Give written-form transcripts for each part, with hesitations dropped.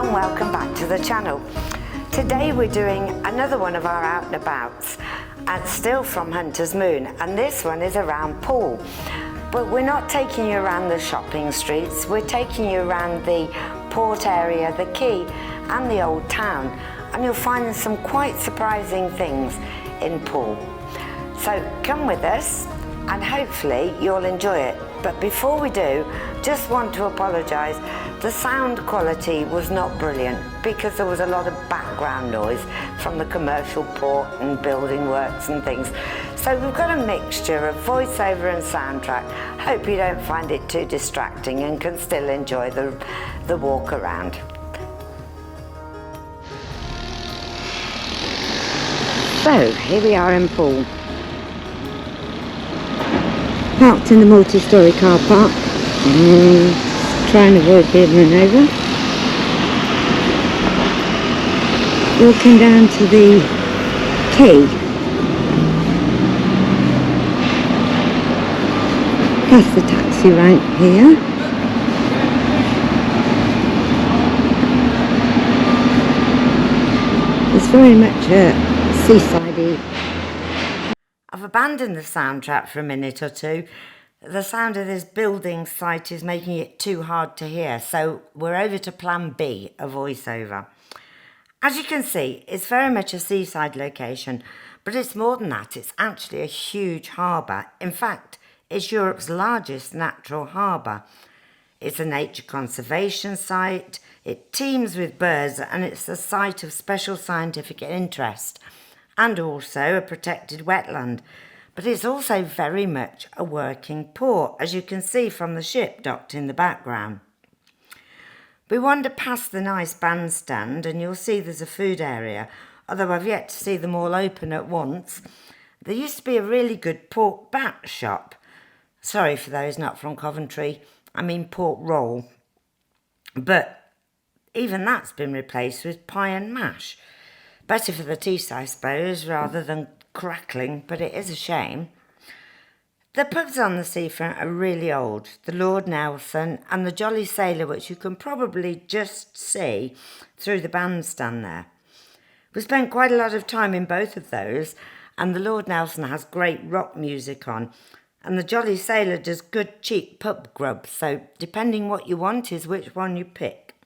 and welcome back to the channel. Today we're doing another one of our out and abouts, and still from Hunter's Moon, and this one is around Poole. But we're not taking you around the shopping streets, we're taking you around the port area, the quay and the old town, and you'll find some quite surprising things in Poole. So come with us and hopefully you'll enjoy it. But before we do, just want to apologise. The sound quality was not brilliant because there was a lot of background noise from the commercial port and building works and things. So we've got a mixture of voiceover and soundtrack. Hope you don't find it too distracting and can still enjoy the walk around. So here we are in Poole. Parked in the multi-storey car park. Try and avoid being run over. Walking down to the quay. Past the taxi rank here. It's very much a seaside-y. I've abandoned the soundtrack for a minute or two. The sound of this building site is making it too hard to hear, so we're over to plan B, a voiceover. As you can see, it's very much a seaside location, but it's more than that. It's actually a huge harbour. In fact, it's Europe's largest natural harbour. It's a nature conservation site, it teems with birds, and it's the site of special scientific interest, and also a protected wetland. But it's also very much a working port, as you can see from the ship docked in the background. We wander past the nice bandstand and you'll see there's a food area, although I've yet to see them all open at once. There used to be a really good pork bat shop. Sorry for those not from Coventry, I mean pork roll. But even that's been replaced with pie and mash. Better for the teeth, I suppose, rather than crackling, but it is a shame. The pubs on the seafront are really old. The Lord Nelson and the Jolly Sailor, which you can probably just see through the bandstand there. We spent quite a lot of time in both of those, and the Lord Nelson has great rock music on, and the Jolly Sailor does good cheap pub grub, so depending what you want is which one you pick.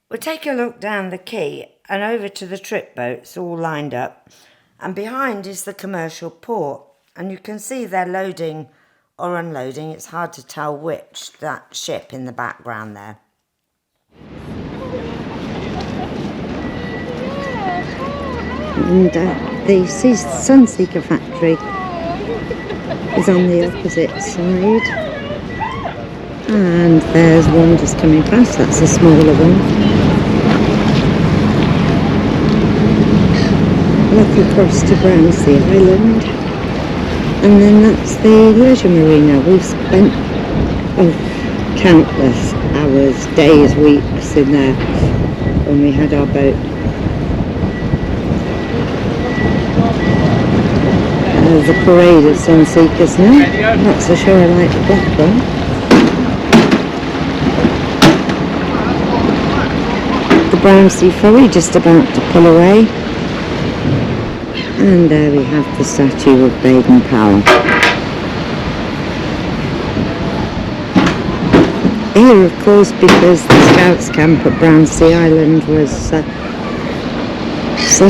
We'll take a look down the quay and over to the trip boats all lined up, and behind is the commercial port, and you can see they're loading or unloading. It's hard to tell which, that ship in the background there. And the Sunseeker factory is on the opposite side, and there's one just coming past. That's a smaller one. Look across to Brownsea Island, and then that's the leisure marina. We've spent countless hours, days, weeks in there when we had our boat. There's a parade of Sunseekers now. That's the show I like, the black one. The Brownsea ferry just about to pull away. And there we have the statue of Baden-Powell. Here, of course, because the Scouts camp at Brownsea Island was set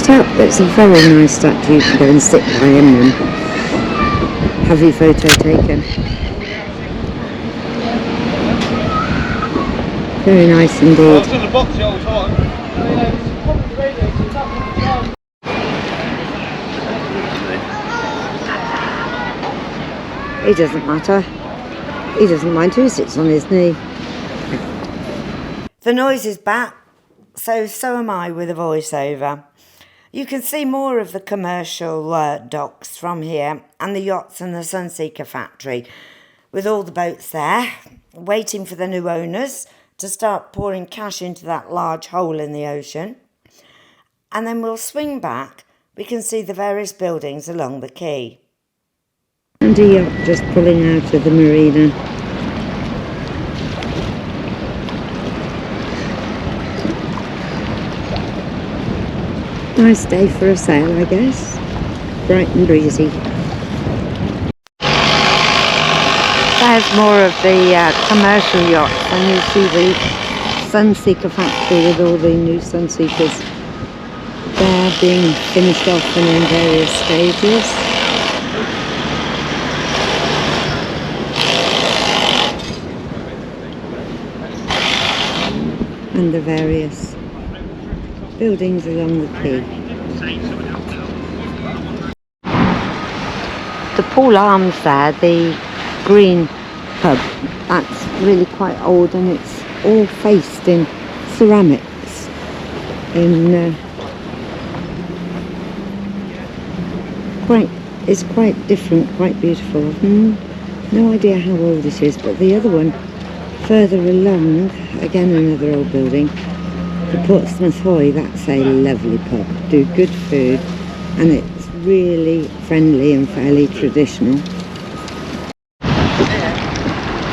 up. It's a very nice statue. You can go and sit by him and have your photo taken. Very nice indeed. It doesn't matter. He doesn't mind who sits on his knee. The noise is back, so am I with a voiceover. You can see more of the commercial docks from here, and the yachts and the Sunseeker factory, with all the boats there, waiting for the new owners to start pouring cash into that large hole in the ocean. And then we'll swing back. We can see the various buildings along the quay. And a yacht just pulling out of the marina. Nice day for a sail, I guess. Bright and breezy. There's more of the commercial yachts, and you see the Sunseeker factory with all the new Sunseekers. They're being finished off and in various stages. And the various buildings along the quay. The Poole Arms there, the green pub, that's really quite old, and it's all faced in ceramics. It's quite different, quite beautiful. No idea how old it is, but the other one further along, again another old building, the Portsmouth Hoy, that's a lovely pub. Do good food, and it's really friendly and fairly traditional.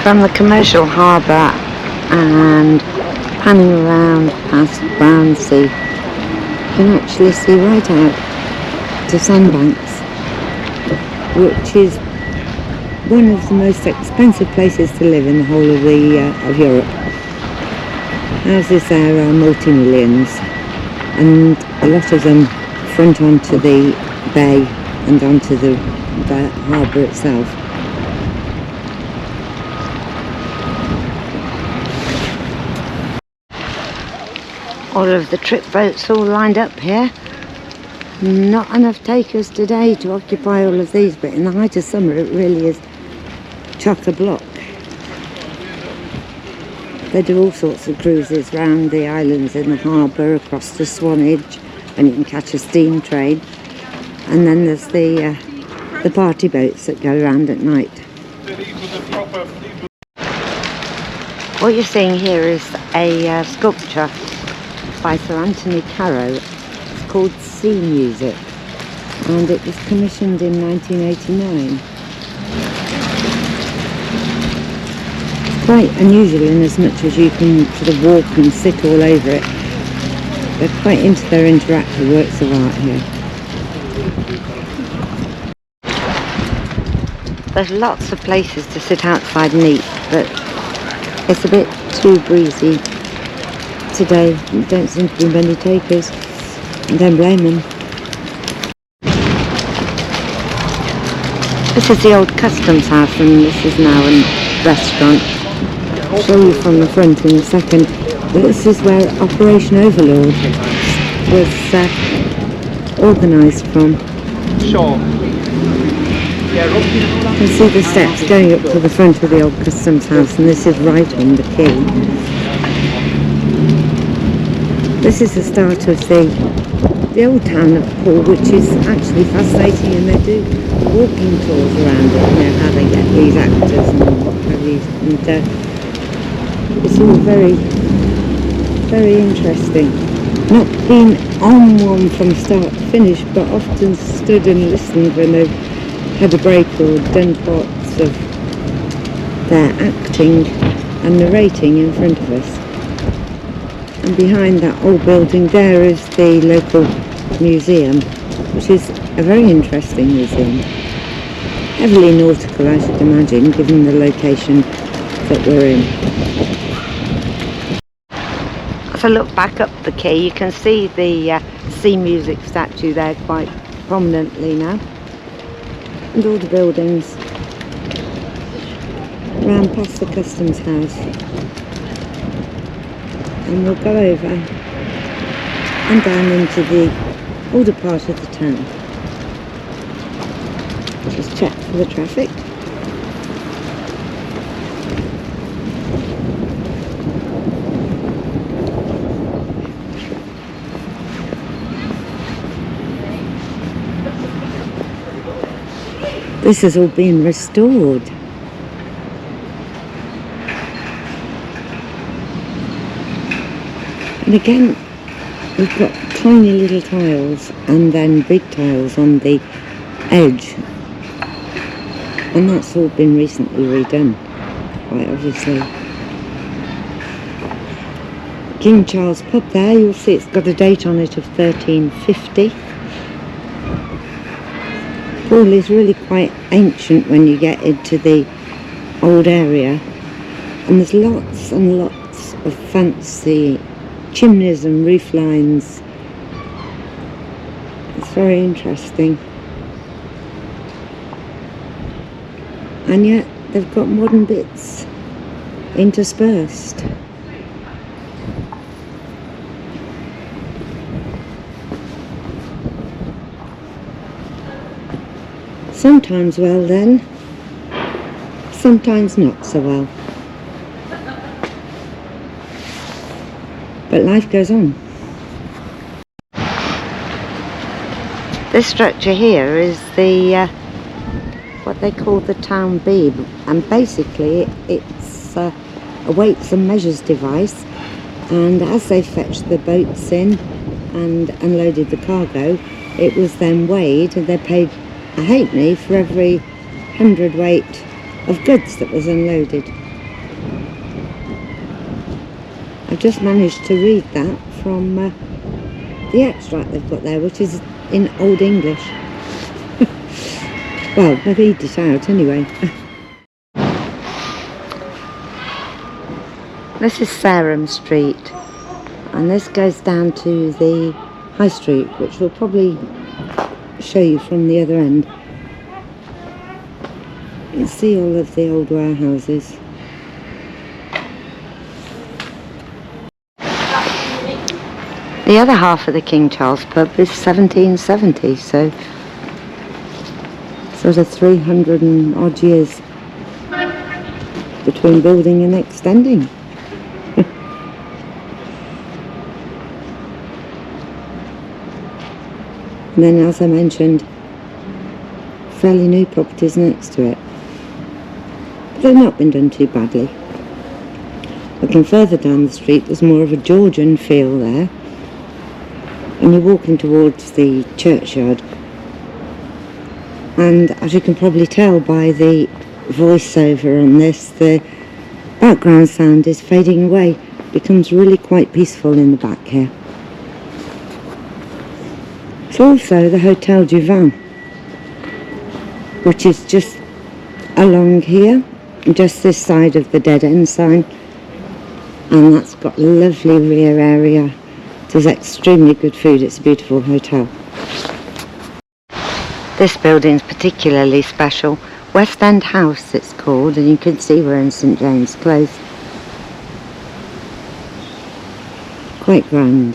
From the commercial harbour and panning around past Brownsea, you can actually see right out to Sandbanks, which is one of the most expensive places to live in the whole of Europe. Houses there are multi-millions, and a lot of them front onto the bay and onto the harbour itself. All of the trip boats all lined up here. Not enough takers today to occupy all of these, but in the height of summer it really is chock-a-block. They do all sorts of cruises round the islands in the harbour, across to Swanage, and you can catch a steam train. And then there's the party boats that go around at night. What you're seeing here is a sculpture by Sir Anthony Carrow. It's called Sea Music, and it was commissioned in 1989. Quite unusual in as much as you can sort of walk and sit all over it. They're quite into their interactive works of art here. There's lots of places to sit outside and eat, but it's a bit too breezy today. There don't seem to be many takers. I don't blame them. This is the old customs house, and this is now a restaurant. I'll show you from the front in a second. But this is where Operation Overlord was organised from. Sure. You can see the steps going up to the front of the old customs house, and this is right on the quay. This is the start of the old town of Poole, which is actually fascinating, and they do walking tours around it, you know, how they get these actors and what have you, and it's all very, very interesting. Not been on one from start to finish, but often stood and listened when they've had a break or done parts of their acting and narrating in front of us. And behind that old building there is the local museum, which is a very interesting museum. Heavily nautical, I should imagine, given the location that we're in. If I look back up the quay, you can see the Sea Music statue there quite prominently now. And all the buildings round past the customs house. And we'll go over and down into the older part of the town. Just check for the traffic. This has all been restored. And again, we've got tiny little tiles and then big tiles on the edge. And that's all been recently redone, quite obviously. King Charles pub there. You'll see it's got a date on it of 1350. Poole is really quite ancient when you get into the old area, and there's lots and lots of fancy chimneys and roof lines. It's very interesting, and yet they've got modern bits interspersed. Sometimes well then, sometimes not so well. But life goes on. This structure here is the what they call the town beam, and basically it's a weights and measures device, and as they fetched the boats in and unloaded the cargo, it was then weighed, and they paid a halfpenny for every 100 of goods that was unloaded. I've just managed to read that from the extract they've got there, which is in Old English. Well, they read it out anyway. This is Sarum Street, and this goes down to the High Street, which will probably show you from the other end. You can see all of the old warehouses. The other half of the King Charles pub is 1770, so sort of 300 and odd years between building and extending. And then, as I mentioned, fairly new properties next to it. But they've not been done too badly. Looking further down the street, there's more of a Georgian feel there. And you're walking towards the churchyard. And as you can probably tell by the voiceover on this, the background sound is fading away. It becomes really quite peaceful in the back here. It's also the Hotel du Vin, which is just along here, just this side of the dead end sign, and that's got a lovely rear area. There's extremely good food. It's a beautiful hotel. This building's particularly special. West End House it's called, and you can see we're in St James Close. Quite grand.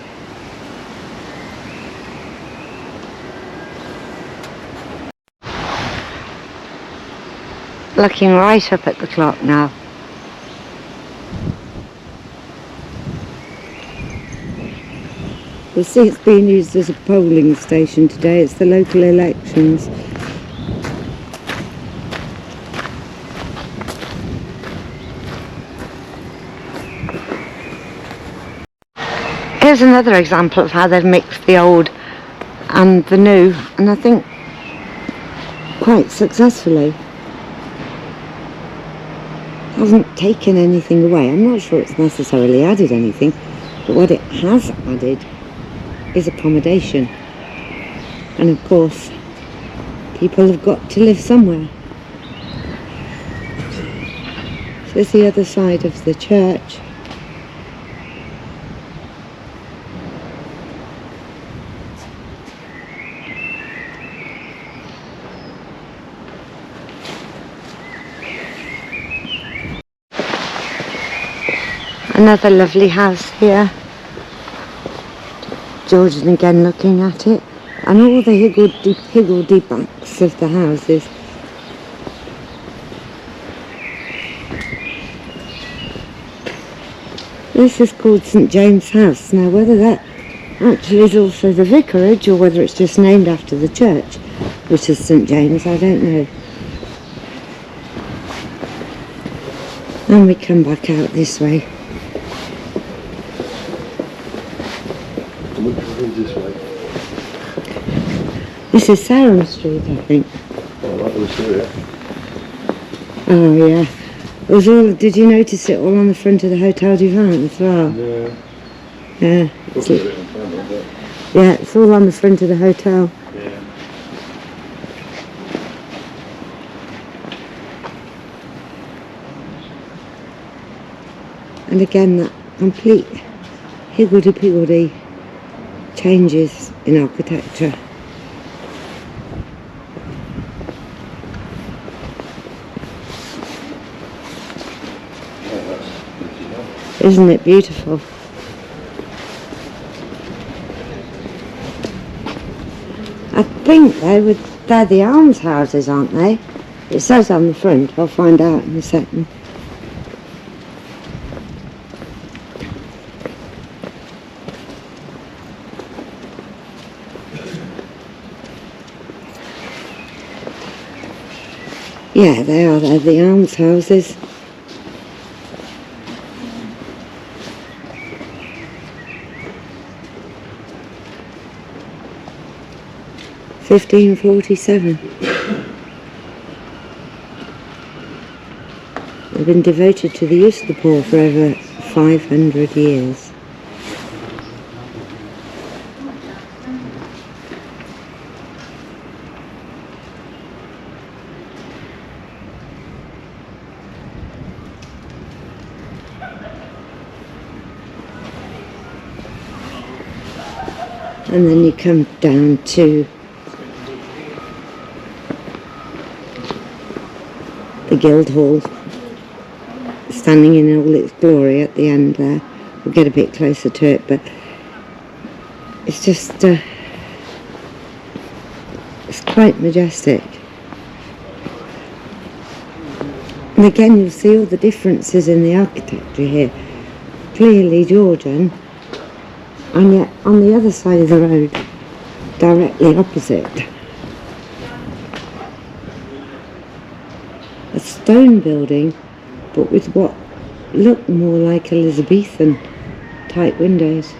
Looking right up at the clock now. You'll see it's being used as a polling station today. It's the local elections. Here's another example of how they've mixed the old and the new, and I think quite successfully. Hasn't taken anything away. I'm not sure it's necessarily added anything, but what it has added is accommodation. And of course, people have got to live somewhere. So there's the other side of the church. Another lovely house here. Georgian again looking at it. And all the higgledy backs of the houses. This is called St James House. Now whether that actually is also the vicarage or whether it's just named after the church, which is St James, I don't know. And we come back out this way. This way. This is Sarum Street, I think. Oh, right, we'll see it. Oh yeah. It was all. Did you notice it all on the front of the Hotel du Vin as well? Yeah. Yeah. Look at it on camera, but Yeah, it's all on the front of the hotel. yeah. And again, that complete higgledy-piggledy changes in architecture. Isn't it beautiful? I think they're the almshouses, aren't they? It says on the front. I'll find out in a second. Yeah, they are. They're the almshouses. (1547). They've been devoted to the use of the poor for over 500 years. And then you come down to the Guildhall, standing in all its glory at the end there. We'll get a bit closer to it, but it's just, it's quite majestic. And again, you'll see all the differences in the architecture here. Clearly Georgian, and yet on the other side of the road, directly opposite, a stone building, but with what look more like Elizabethan type windows.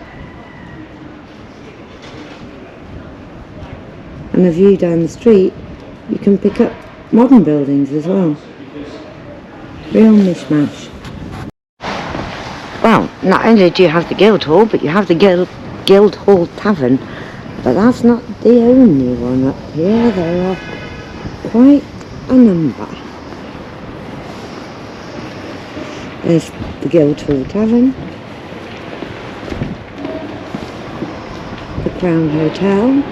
And a view down the street, you can pick up modern buildings as well. Real mishmash. Well, not only do you have the Guildhall, but you have the Guildhall Tavern. But that's not the only one up here. There are quite a number. There's the Guildhall Tavern, the Crown Hotel,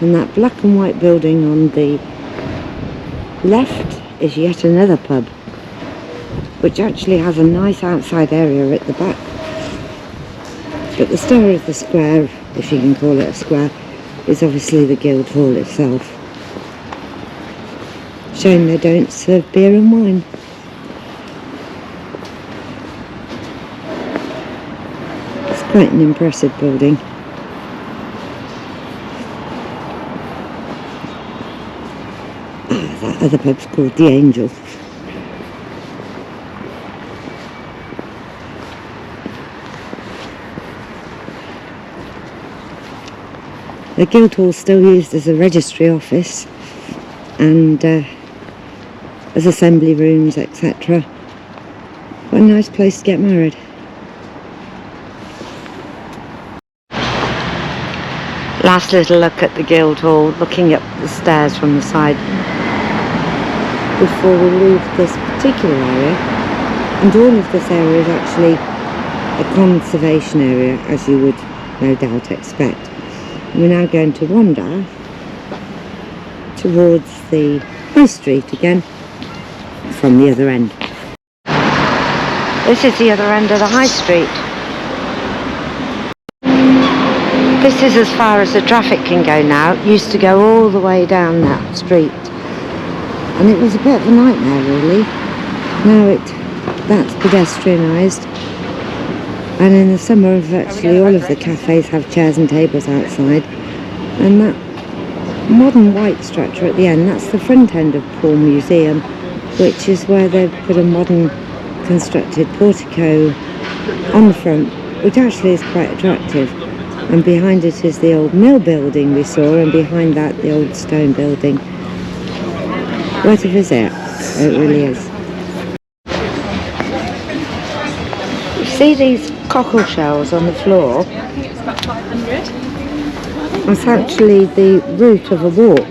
and that black and white building on the left is yet another pub, which actually has a nice outside area at the back. But the star of the square, if you can call it a square, is obviously the Guildhall itself. Shame they don't serve beer and wine. It's quite an impressive building. That other pub's called the Angel. The Guildhall's still used as a registry office and as assembly rooms, etc. What a nice place to get married. Last little look at the Guildhall, looking up the stairs from the side before we leave this particular area. And all of this area is actually a conservation area, as you would no doubt expect. We're now going to wander towards the High Street again from the other end. This is the other end of the High Street. This is as far as the traffic can go now. It used to go all the way down that street. And it was a bit of a nightmare really. Now that's pedestrianised. And in the summer, virtually all of the cafes have chairs and tables outside. And that modern white structure at the end, that's the front end of Poole Museum, which is where they've put a modern constructed portico on the front, which actually is quite attractive. And behind it is the old mill building we saw, and behind that the old stone building. Worth a visit, it really is. You see these cockle shells on the floor. I think it's about 500. It's actually the route of a walk,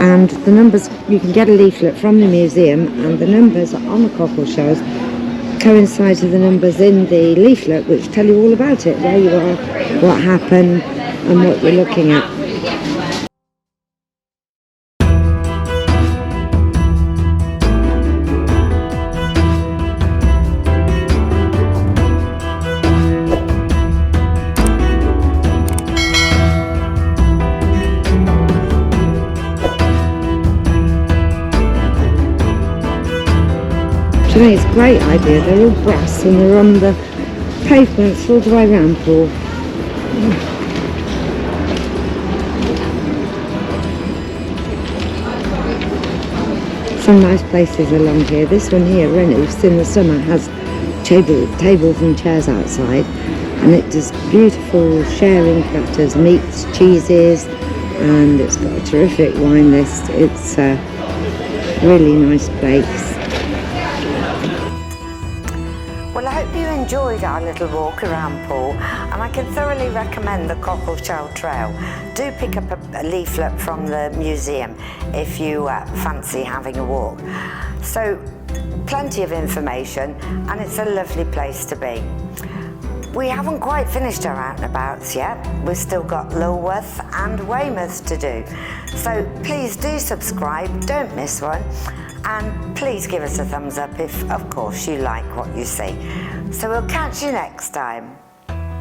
and the numbers, you can get a leaflet from the museum, and the numbers on the cockle shells coincide with the numbers in the leaflet, which tell you all about it, where you are, what happened, and what you're looking at. I think it's a great idea. They're all brass and they're on the pavements all the way around Poole. Some nice places along here. This one here, Renouf's, in the summer has tables and chairs outside, and it does beautiful sharing platters, meats, cheeses, and it's got a terrific wine list. It's a really nice place. Well, I hope you enjoyed our little walk around Poole, and I can thoroughly recommend the Cockleshell Trail. Do pick up a leaflet from the museum if you fancy having a walk. So, plenty of information, and it's a lovely place to be. We haven't quite finished our out and abouts yet. We've still got Lulworth and Weymouth to do. So please do subscribe, don't miss one. And please give us a thumbs up if, of course, you like what you see. So we'll catch you next time.